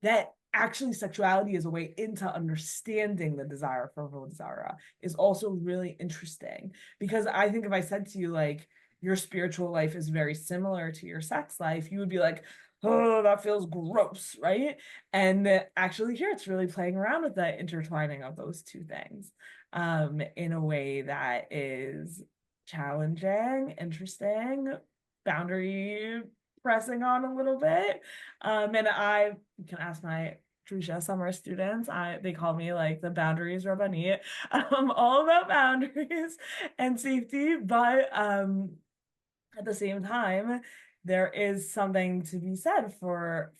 that actually sexuality is a way into understanding the desire for Avodah Zara is also really interesting. Because I think if I said to you, like, your spiritual life is very similar to your sex life, you would be like, oh, that feels gross, right? And actually here it's really playing around with the intertwining of those two things in a way that is challenging, interesting, boundary pressing on a little bit. And you can ask my Drisha summer students, they call me like the boundaries Rabbanit, all about boundaries and safety, but at the same time, there is something to be said for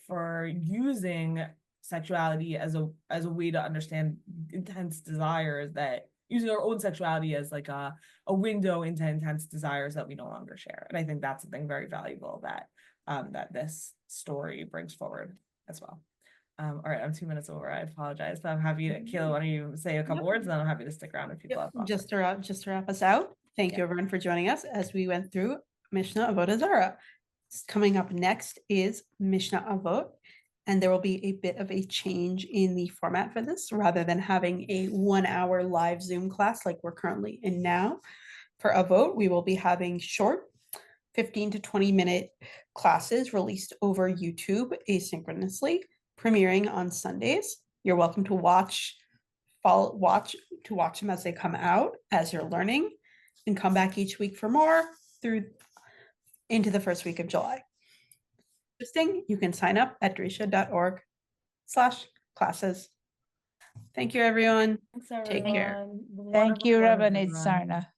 using sexuality as a way to understand intense desires, that using our own sexuality as like a window into intense desires that we no longer share. And I think that's something very valuable that that this story brings forward as well. All right, I'm 2 minutes over. I apologize, but I'm happy to, Kayla, why don't you say a couple words, and then I'm happy to stick around if people have thoughts. Just to wrap us out, thank you everyone for joining us as we went through Mishnah Avodah Zara. Coming up next is Mishnah Avot, and there will be a bit of a change in the format for this. Rather than having a 1 hour live Zoom class like we're currently in now, for Avot, we will be having short 15 to 20 minute classes released over YouTube asynchronously, premiering on Sundays. You're welcome to watch them as they come out, as you're learning, and come back each week for more through into the first week of July. Interesting, you can sign up at drisha.org/classes. Thank you, everyone. Thanks, Take care. everyone. Thank you, Wonderful, Rabbanit everyone. Sarna.